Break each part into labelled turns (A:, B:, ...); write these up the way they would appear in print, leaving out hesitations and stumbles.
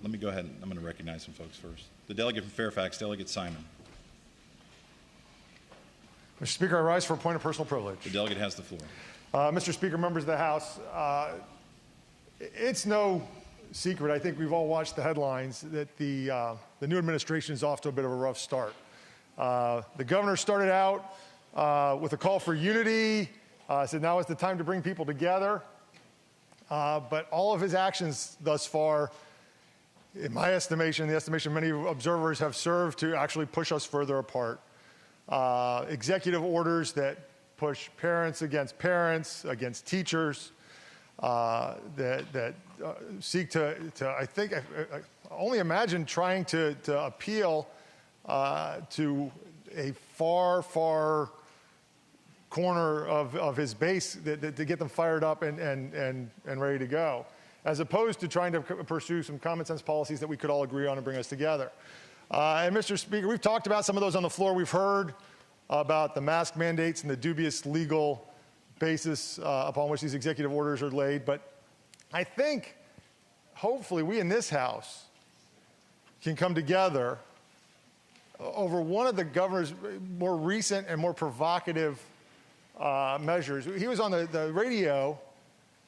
A: let me go ahead and I'm going to recognize some folks first. The delegate from Fairfax, Delegate Simon.
B: Mr. Speaker, I rise for a point of personal privilege.
A: The delegate has the floor.
B: Mr. Speaker, members of the House, it's no secret, I think we've all watched the headlines, that the new administration is off to a bit of a rough start. The governor started out with a call for unity, said now is the time to bring people together. But all of his actions thus far, in my estimation, the estimation of many observers, have served to actually push us further apart. Executive orders that push parents, against teachers, that seek to I think, I only imagine trying to appeal to a far corner of his base to get them fired up and ready to go, as opposed to trying to pursue some common sense policies that we could all agree on and bring us together. And Mr. Speaker, we've talked about some of those on the floor. We've heard about the mask mandates and the dubious legal basis upon which these executive orders are laid. But I think, hopefully, we in this House can come together over one of the governor's more recent and more provocative measures. He was on the radio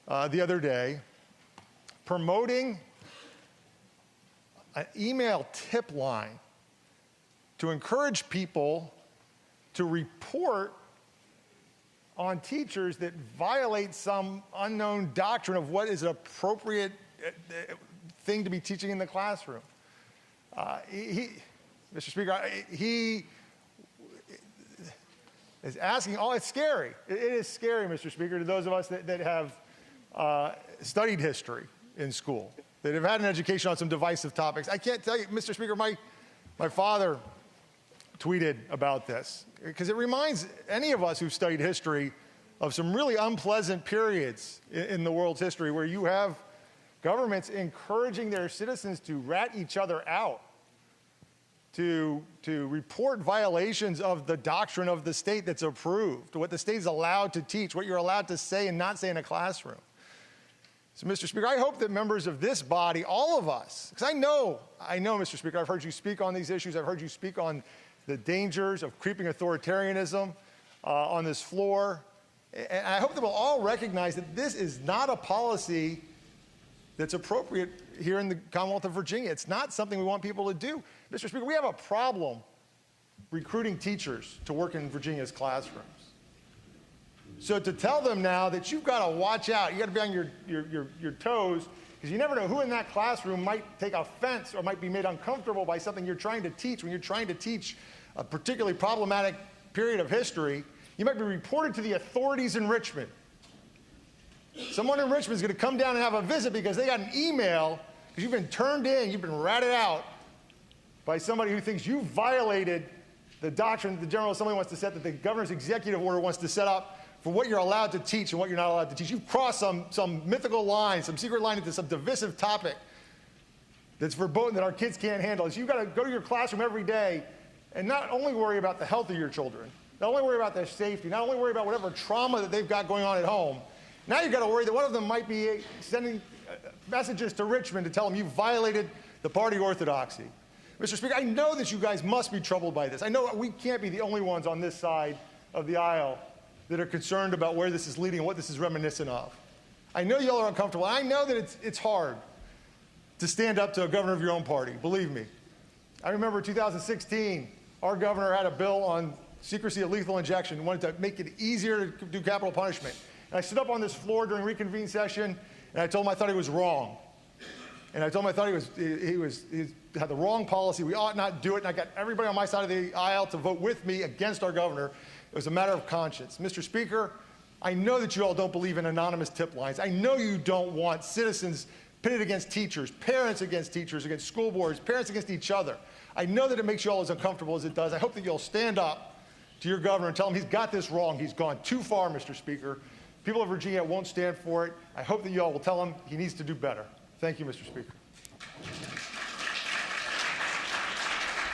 B: the other day promoting an email tip line to encourage people to report on teachers that violate some unknown doctrine of what is an appropriate thing to be teaching in the classroom. Mr. Speaker, he is asking, it's scary. It is scary, Mr. Speaker, to those of us that have studied history in school, that have had an education on some divisive topics. I can't tell you, Mr. Speaker, my father tweeted about this, because it reminds any of us who've studied history of some really unpleasant periods in the world's history where you have governments encouraging their citizens to rat each other out, to report violations of the doctrine of the state that's approved, what the state is allowed to teach, what you're allowed to say and not say in a classroom. So, Mr. Speaker, I hope that members of this body, all of us, because I know, Mr. Speaker, I've heard you speak on these issues. I've heard you speak on the dangers of creeping authoritarianism on this floor. And I hope that we'll all recognize that this is not a policy that's appropriate here in the Commonwealth of Virginia. It's not something we want people to do. Mr. Speaker, we have a problem recruiting teachers to work in Virginia's classrooms. So to tell them now that you've got to watch out, you got to be on your toes, because you never know who in that classroom might take offense or might be made uncomfortable by something you're trying to teach. When you're trying to teach a particularly problematic period of history, you might be reported to the authorities in Richmond. Someone in Richmond is going to come down and have a visit because they got an email, because you've been turned in, you've been ratted out by somebody who thinks you violated the doctrine that the General Assembly wants to set, that the governor's executive order wants to set up for what you're allowed to teach and what you're not allowed to teach. You've crossed some mythical line, some secret line into some divisive topic that's verboten, that our kids can't handle. So you've got to go to your classroom every day and not only worry about the health of your children, not only worry about their safety, not only worry about whatever trauma that they've got going on at home. Now you've got to worry that one of them might be sending messages to Richmond to tell them you violated the party orthodoxy. Mr. Speaker, I know that you guys must be troubled by this. I know we can't be the only ones on this side of the aisle that are concerned about where this is leading and what this is reminiscent of. I know y'all are uncomfortable. I know that it's hard to stand up to a governor of your own party, believe me. I remember 2016, our governor had a bill on secrecy of lethal injection, wanted to make it easier to do capital punishment. And I stood up on this floor during reconvene session, and I told him I thought he was wrong. And I told him I thought he had the wrong policy. We ought not do it. And I got everybody on my side of the aisle to vote with me against our governor. It was a matter of conscience. Mr. Speaker, I know that you all don't believe in anonymous tip lines. I know you don't want citizens pitted against teachers, parents against teachers, against school boards, parents against each other. I know that it makes you all as uncomfortable as it does. I hope that you'll stand up to your governor and tell him he's got this wrong. He's gone too far, Mr. Speaker. People of Virginia won't stand for it. I hope that you all will tell him he needs to do better. Thank you, Mr. Speaker.